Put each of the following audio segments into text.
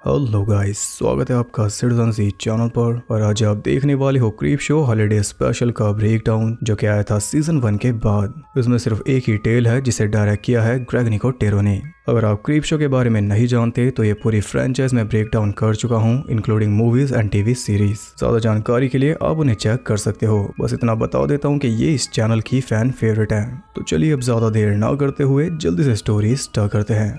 Hello guys, स्वागत है आपका सिटीजन सी चैनल पर। और आज आप देखने वाले हो क्रीप शो हॉलीडे स्पेशल का ब्रेक डाउन, जो कि आया था सीजन 1 के बाद। इसमें सिर्फ एक ही टेल है जिसे डायरेक्ट किया है ग्रेग निकोटेरो ने। अगर आप क्रीप शो के बारे में नहीं जानते तो ये पूरी फ्रेंचाइज में ब्रेक डाउन कर चुका हूँ, including movies and TV series. ज्यादा जानकारी के लिए आप उन्हें चेक कर सकते हो। बस इतना बता देता हूँ कि ये इस चैनल की फैन फेवरेट है। तो चलिए अब ज्यादा देर ना करते हुए जल्दी से स्टोरी स्टार्ट करते हैं।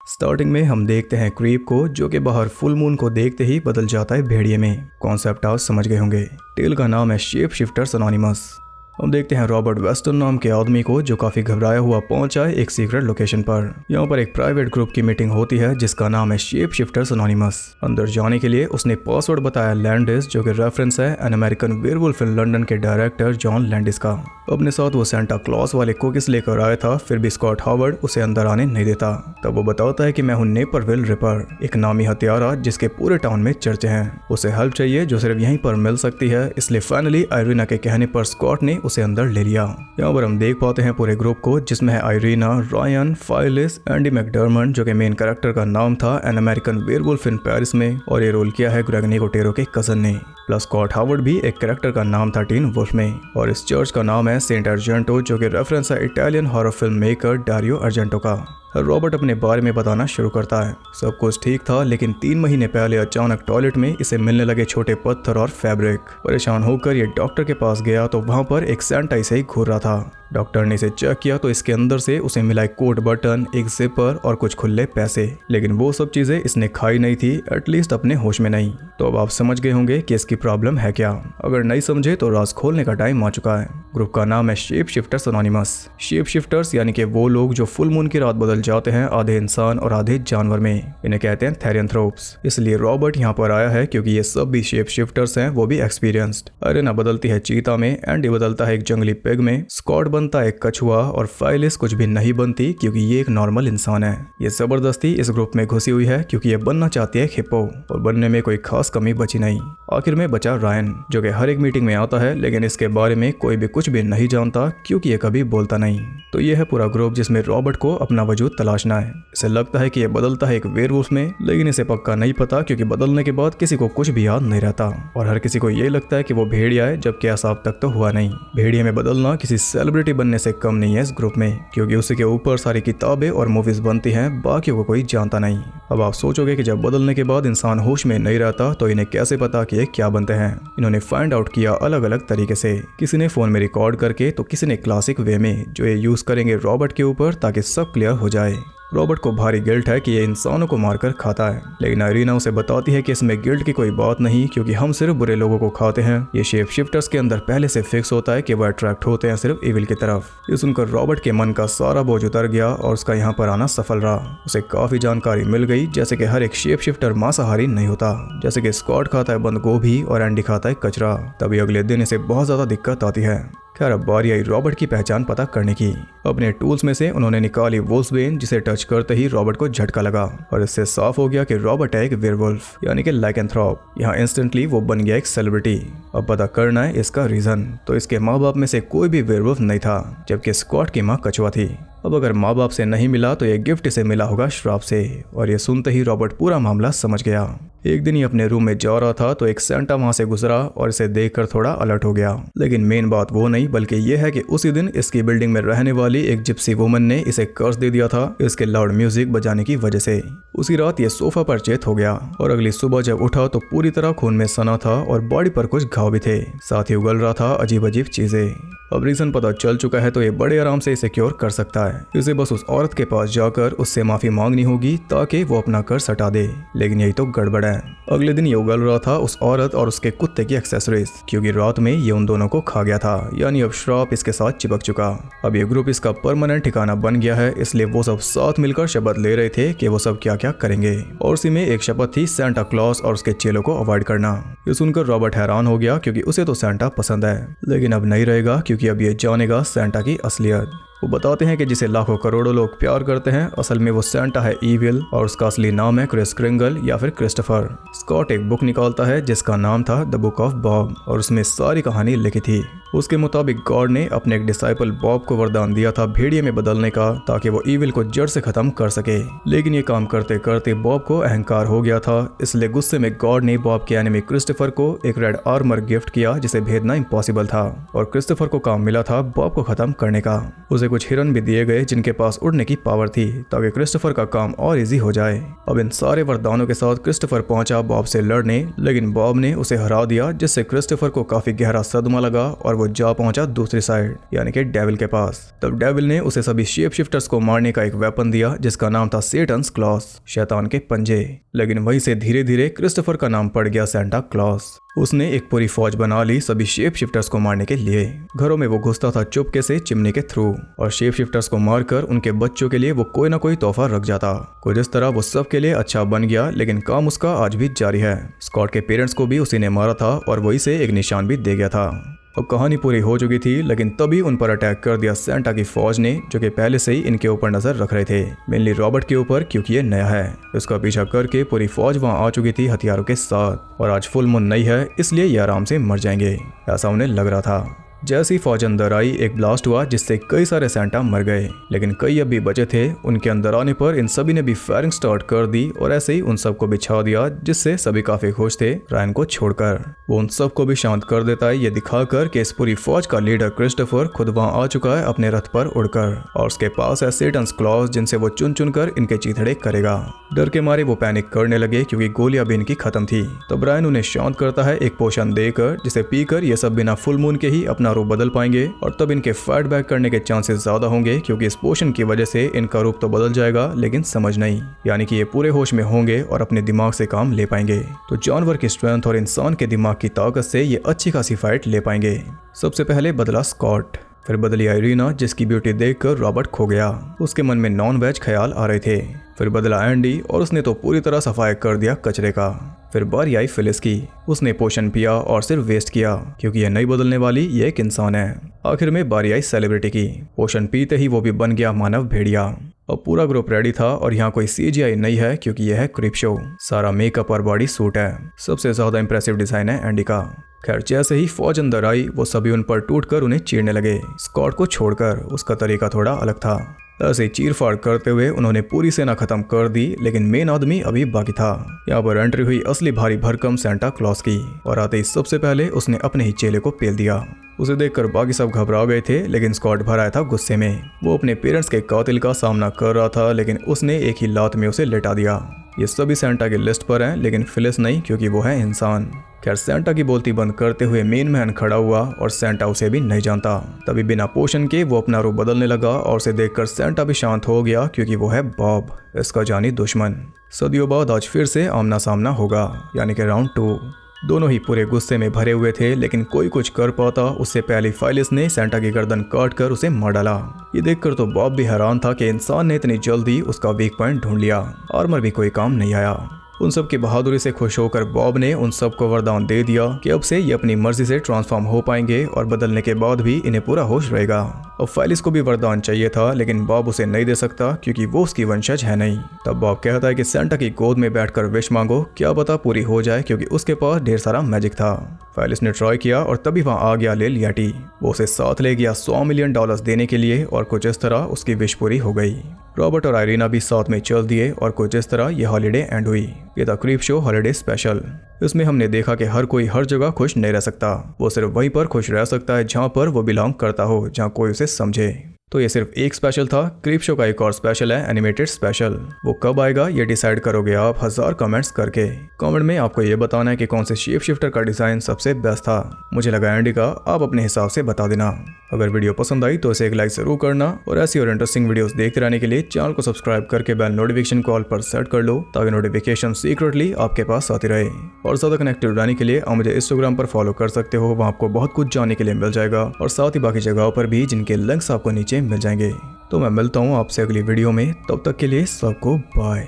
स्टार्टिंग में हम देखते हैं क्रीप को, जो कि बाहर फुल मून को देखते ही बदल जाता है भेड़िए में। कॉन्सेप्ट आप समझ गए होंगे। टेल का नाम है शेप शिफ्टर्स अनोनिमस। हम देखते हैं रॉबर्ट वेस्टन नाम के आदमी को, जो काफी घबराया हुआ पहुंचा है एक सीक्रेट लोकेशन पर। यहाँ पर एक प्राइवेट ग्रुप की मीटिंग होती है जिसका नाम है शेप शिफ्टर्स अनोनिमस। अंदर जाने के लिए उसने पासवर्ड बताया लैंडिस, जो कि रेफरेंस है an American werewolf in London के डायरेक्टर जॉन लैंडिस का। अपने साथ वो सेंटा क्लॉस वाले कुकीज लेकर आया था, फिर भी स्कॉट हावर्ड उसे अंदर आने नहीं देता। तब वो बताता है कि मैं हूँ नेपरविल रिपर, एक नामी हत्यारा जिसके पूरे टाउन में चर्चे हैं। उसे हेल्प चाहिए जो सिर्फ यहीं पर मिल सकती है, इसलिए फाइनली आयरीना के कहने पर स्कॉट ने उसे अंदर ले लिया। यहाँ पर हम देख पाते हैं पूरे ग्रुप को, जिसमें है Irina, Ryan, Phyllis, Andy McDermott, जो कि मेन कैरेक्टर का नाम था an American werewolf in Paris में, और ये रोल किया है ग्रेग निकोटेरो के कजन ने। प्लस स्कॉट हावर्ड भी एक कैरेक्टर का नाम था टीन वुल्फ में। और इस चर्च का नाम है सेंट अर्जेंटो, जो कि रेफरेंस है Italian horror film maker Dario Argento का। रॉबर्ट अपने बारे में बताना शुरू करता है। सब कुछ ठीक था, लेकिन 3 महीने पहले अचानक टॉयलेट में इसे मिलने लगे छोटे पत्थर और फैब्रिक। परेशान होकर ये डॉक्टर के पास गया तो वहां पर एक सेंटा इसे घूर रहा था। डॉक्टर ने इसे चेक किया तो इसके अंदर से उसे मिला एक कोट बटन, एक जिपर और कुछ खुले पैसे। लेकिन वो सब चीजें इसने खाई नहीं थी, एटलीस्ट अपने होश में नहीं। तो अब आप समझ गए होंगे कि इसकी प्रॉब्लम है क्या। अगर नहीं समझे तो राज खोलने का टाइम आ चुका है। ग्रुप का नाम है shape shifters anonymous. Shape shifters यानी कि वो लोग जो फुल मून की रात बदल जाते हैं, आधे इंसान और आधे जानवर में। इन्हें कहते हैं थेरियंथ्रोप्स। इसलिए रॉबर्ट यहाँ पर आया है क्योंकि ये सब भी शेप शिफ्टर्स हैं, वो भी एक्सपीरियंस्ड। अरेना बदलती है चीता में, एंडी बदलता है एक जंगली पिग में, स्कॉट बनता है एक कछुआ, और फाइलिस कुछ भी नहीं बनती क्योंकि ये एक नॉर्मल इंसान है। ये जबरदस्ती इस ग्रुप में घुसी हुई है क्योंकि ये बनना चाहती है हिप्पो, और बनने में कोई खास कमी बची नहीं। आखिर में बचा रायन, जो कि हर एक मीटिंग में आता है, लेकिन इसके बारे में कोई भी कुछ भी नहीं जानता क्योंकि ये कभी बोलता नहीं। तो ये है पूरा ग्रुप जिसमें रॉबर्ट को अपना वजूद तलाशना है। इसे लगता है कि ये बदलता है एक वेयरवुल्फ में, लेकिन इसे पक्का नहीं पता क्योंकि बदलने के बाद किसी को कुछ भी याद नहीं रहता। और हर किसी को ये लगता है कि वो भेड़िया है, जबकि ऐसा अब तक तो हुआ नहीं। भेड़िया में बदलना किसी सेलिब्रिटी बनने से कम नहीं है इस ग्रुप में, क्योंकि उसी के ऊपर सारी किताबें और मूवीज बनती हैं, बाकियों को कोई जानता नहीं। अब आप सोचोगे कि जब बदलने के बाद इंसान होश में नहीं रहता तो इन्हें कैसे पता कि ये क्या बनते हैं। इन्होंने फाइंड आउट किया अलग अलग तरीके से। किसी ने फोन में रिकॉर्ड करके, तो किसी ने क्लासिक वे में, जो ये यूज करेंगे रॉबर्ट के ऊपर ताकि सब क्लियर हो जाए। रॉबर्ट को भारी गिल्ट है कि ये इंसानों को मारकर खाता है, लेकिन आयरीना उसे बताती है कि इसमें गिल्ट की कोई बात नहीं, क्योंकि हम सिर्फ बुरे लोगों को खाते हैं। ये शेप शिफ्टर्स के अंदर पहले से फिक्स होता है कि वो अट्रैक्ट होते हैं सिर्फ इविल की तरफ। ये सुनकर रॉबर्ट के मन का सारा बोझ उतर गया और उसका यहाँ पर आना सफल रहा। उसे काफी जानकारी मिल गई, जैसे कि हर एक शेप शिफ्टर मांसाहारी नहीं होता, जैसे कि स्कॉट खाता है बंद गोभी और एंडी खाता है कचरा। तभी अगले दिन इसे बहुत ज्यादा दिक्कत आती है। खैर अब बारी आई रॉबर्ट की पहचान पता करने की। अपने टूल्स में से उन्होंने निकाली वुल्फ्सबेन, जिसे टच करते ही रॉबर्ट को झटका लगा और इससे साफ हो गया कि रॉबर्ट है एक वेयरवुल्फ यानी कि लाइकेंथ्रोप। यहाँ इंस्टेंटली वो बन गया एक सेलिब्रिटी। अब पता करना है इसका रीजन। तो इसके माँ बाप में से कोई भी वेयरवुल्फ नहीं था, जबकि स्कॉट की माँ कछुआ थी। अब अगर माँ बाप से नहीं मिला तो ये गिफ्ट इसे मिला होगा श्राप से, और ये सुनते ही रॉबर्ट पूरा मामला समझ गया। एक दिन ही अपने रूम में जा रहा था तो एक सेंटा वहां से गुजरा और इसे देखकर थोड़ा अलर्ट हो गया। लेकिन मेन बात वो नहीं, बल्कि ये है कि उसी दिन इसकी बिल्डिंग में रहने वाली एक जिप्सी वुमन ने इसे कर्ज दे दिया था इसके लाउड म्यूजिक बजाने की वजह से। उसी रात ये सोफा पर चेत हो गया और अगली सुबह जब उठा तो पूरी तरह खून में सना था और बॉडी पर कुछ घाव भी थे, साथ ही उगल रहा था अजीब अजीब चीजें। अब रीजन पता चल चुका है तो ये बड़े आराम से इसे क्योर कर सकता है। इसे बस उस औरत के पास जाकर उससे माफी मांगनी होगी ताकि वो अपना कर्ज हटा दे। लेकिन यही तो गड़बड़ है। अगले दिन ये उगल रहा था उस औरत और उसके कुत्ते की एक्सेसरीज, क्योंकि रात में ये उन दोनों को खा गया था, यानी अब श्राप इसके साथ चिपक चुका। अब ये ग्रुप इसका परमानेंट ठिकाना बन गया है, इसलिए वो सब साथ मिलकर शपथ ले रहे थे कि वो सब क्या क्या करेंगे। और उसी में एक शपथ थी सेंटा क्लॉस और उसके चेलों को अवॉइड करना। ये सुनकर रॉबर्ट हैरान हो गया क्योंकि उसे तो सेंटा पसंद है, लेकिन अब नहीं रहेगा क्योंकि अब ये जानेगा सेंटा की असलियत। वो बताते हैं कि जिसे लाखों करोड़ों लोग प्यार करते हैं, असल में वो सेंटा है ईविल और उसका असली नाम है क्रिस क्रिंगल या फिर क्रिस्टोफर। स्कॉट एक बुक निकालता है जिसका नाम था द बुक ऑफ बॉब और उसमें सारी कहानी लिखी थी। उसके मुताबिक गॉड ने अपने एक डिसाइपल बॉब को वरदान दिया था भेड़िए में बदलने का, ताकि वो ईविल को जड़ से खत्म कर सके। लेकिन ये काम करते करते बॉब को अहंकार हो गया था, इसलिए गुस्से में गॉड ने बॉब के एनिमी क्रिस्टोफर को एक रेड आर्मर गिफ्ट किया जिसे भेदना इम्पॉसिबल था, और क्रिस्टोफर को काम मिला था बॉब को खत्म करने का। उसे कुछ हिरन भी दिए गए जिनके पास उड़ने की पावर थी, ताकि क्रिस्टोफर का काम और इजी हो जाए। अब इन सारे वरदानों के साथ क्रिस्टोफर पहुंचा बॉब से लड़ने, लेकिन बॉब ने उसे हरा दिया, जिससे क्रिस्टोफर को काफी गहरा सदमा लगा और वो जा पहुंचा दूसरी साइड यानी कि डेविल के पास। तब डेविल ने उसे सभी शेप शिफ्टर्स को मारने का एक वेपन दिया जिसका नाम था सेटन्स क्लॉस, शैतान के पंजे। लेकिन वहीं से धीरे धीरे क्रिस्टोफर का नाम पड़ गया सेंटा क्लॉस। उसने एक पूरी फौज बना ली सभी शेप शिफ्टर्स को मारने के लिए। घरों में वो घुसता था चुपके से चिमनी के थ्रू, और शेप शिफ्टर्स को मारकर उनके बच्चों के लिए वो कोई ना कोई तोहफा रख जाता। कुछ इस तरह वो सबके लिए अच्छा बन गया, लेकिन काम उसका आज भी जारी है। स्कॉट के पेरेंट्स को भी उसी ने मारा था और वही से एक निशान भी दे गया था। और कहानी पूरी हो चुकी थी, लेकिन तभी उन पर अटैक कर दिया सेंटा की फौज ने, जो कि पहले से ही इनके ऊपर नजर रख रहे थे, मेनली रॉबर्ट के ऊपर, क्योंकि ये नया है। उसका पीछा करके पूरी फौज वहां आ चुकी थी हथियारों के साथ, और आज फुल मून नहीं है इसलिए ये आराम से मर जाएंगे, ऐसा उन्हें लग रहा था। जैसी फौज अंदर आई एक ब्लास्ट हुआ जिससे कई सारे सेंटा मर गए, लेकिन कई अब भी बचे थे। उनके अंदर आने पर इन सभी ने भी फायरिंग स्टार्ट कर दी और ऐसे ही उन सबको बिछा दिया, जिससे सभी काफी खुश थे रायन को छोड़कर। वो उन सबको भी शांत कर देता है, ये दिखाकर कि इस पूरी फौज का लीडर क्रिस्टोफर खुद वहां आ चुका है अपने रथ पर उड़कर, और उसके पास है सेटन्स क्लॉज जिनसे वो चुन चुन कर इनके चीथड़े करेगा। डर के मारे वो पैनिक करने लगे क्योंकि गोलियां भी इनकी खत्म थी। तब रायन उन्हें शांत करता है एक पोशन देकर, जिसे पीकर ये सब बिना फुल मून के ही अपना रूप बदल पाएंगे, और तब इनके फाइट बैक करने के चांसेस ज्यादा होंगे, क्योंकि इस पोशन की वजह से इनका रूप तो बदल जाएगा लेकिन समझ नहीं, यानी कि ये पूरे होश में होंगे और अपने दिमाग से काम ले पाएंगे। तो जानवर की स्ट्रेंथ और इंसान के दिमाग की ताकत से ये अच्छी खासी फाइट ले पाएंगे। सबसे पहले बदला स्कॉट, फिर बदली आयरीना जिसकी ब्यूटी देखकर रॉबर्ट खो गया, उसके मन में नॉन वेज ख्याल आ रहे थे। फिर बदला एंडी और उसने तो पूरी तरह सफाई कर दिया कचरे का। फिर बारी आई फिलिस की, उसने पोशन पिया और सिर्फ वेस्ट किया, क्योंकि यह नहीं बदलने वाली, ये एक इंसान है। आखिर में बारी आई सेलिब्रिटी की, पोशन पीते ही वो भी बन गया मानव भेड़िया। अब पूरा ग्रुप रेडी था और यहाँ कोई CGI नहीं है, क्योंकि यह है क्रिप शो। सारा मेकअप और बॉडी सूट है। सबसे ज्यादा इंप्रेसिव डिजाइन है एंडी का। खैर जैसे ही फौज अंदर आई वो सभी उन पर टूटकर उन्हें चीरने लगे, स्कॉट को छोड़कर। उसका तरीका थोड़ा अलग था। ऐसे चीर फाड़ करते हुए उन्होंने पूरी सेना खत्म कर दी, लेकिन मेन आदमी अभी बाकी था। यहाँ पर एंट्री हुई असली भारी भरकम सेंटा क्लॉस की, और आते ही सबसे पहले उसने अपने ही चेले को पेल दिया। उसे देखकर बाकी सब घबरा गए थे, लेकिन स्कॉट भर आया था गुस्से में। वो अपने पेरेंट्स के कातिल का सामना कर रहा था, लेकिन उसने एक ही लात में उसे लेटा दिया। ये सभी सेंटा की लिस्ट पर हैं, लेकिन फिलिस नहीं, क्योंकि वो है इंसान। खैर सेंटा की बोलती बंद करते हुए मेन मैन खड़ा हुआ, और सेंटा उसे भी नहीं जानता। तभी बिना पोशन के वो अपना रूप बदलने लगा, और उसे देखकर सेंटा भी शांत हो गया, क्योंकि वो है बॉब, इसका जानी दुश्मन। सदियों बाद आज फिर से आमना सामना होगा, यानी कि राउंड 2। दोनों ही पूरे गुस्से में भरे हुए थे, लेकिन कोई कुछ कर पाता उससे पहले फाइलिस ने सेंटा की गर्दन काट कर उसे मार डाला। ये देखकर तो बॉब भी हैरान था कि इंसान ने इतनी जल्दी उसका वीक पॉइंट ढूंढ लिया। आर्मर भी कोई काम नहीं आया। उन सब की बहादुरी से खुश होकर बॉब ने उन सबको वरदान दे दिया कि अब से ये अपनी मर्जी से ट्रांसफॉर्म हो पाएंगे, और बदलने के बाद भी इन्हें पूरा होश रहेगा। अब फाइलिस को भी वरदान चाहिए था, लेकिन बॉब उसे नहीं दे सकता, क्योंकि वो उसकी वंशज है नहीं। तब बॉब कहता है कि सेंटा की गोद में बैठकर विश मांगो, क्या पता पूरी हो जाए, क्योंकि उसके पास ढेर सारा मैजिक था। फाइलिस ने ट्राई किया और तभी वहां आ गया लियाटी। वो उसे साथ ले गया $100 मिलियन देने के लिए, और कुछ इस तरह उसकी विश पूरी हो गई। रॉबर्ट और आयरीना भी साथ में चल दिए, और कुछ इस तरह यह हॉलीडे एंड हुई। ये था क्रीप शो हॉलीडे स्पेशल। इसमें हमने देखा कि हर कोई हर जगह खुश नहीं रह सकता। वो सिर्फ वहीं पर खुश रह सकता है जहाँ पर वो बिलोंग करता हो, जहाँ कोई उसे समझे। तो ये सिर्फ एक स्पेशल था। क्रीप शो का एक और स्पेशल है, एनिमेटेड स्पेशल। वो कब आएगा ये डिसाइड करोगे आप 1000 कमेंट्स करके। कमेंट में आपको ये बताना है कि कौन से शेप शिफ्टर का डिजाइन सबसे बेस्ट था। मुझे लगा एंडी का, आप अपने हिसाब से बता देना। अगर वीडियो पसंद आई तो इसे एक लाइक जरूर करना, और ऐसी और इंटरेस्टिंग वीडियोस देखते रहने के लिए चैनल को सब्सक्राइब करके बेल नोटिफिकेशन को ऑल पर सेट कर लो, ताकि नोटिफिकेशन सीक्रेटली आपके पास आती रहे। और ज्यादा कनेक्टेड रहने के लिए आप मुझे इंस्टाग्राम पर फॉलो कर सकते हो, वहाँ आपको बहुत कुछ जानने के लिए मिल जाएगा, और साथ ही बाकी जगहों पर भी जिनके लिंक्स आपको नीचे मिल जाएंगे। तो मैं मिलता हूँ आपसे अगली वीडियो में, तब तक के लिए सबको बाय।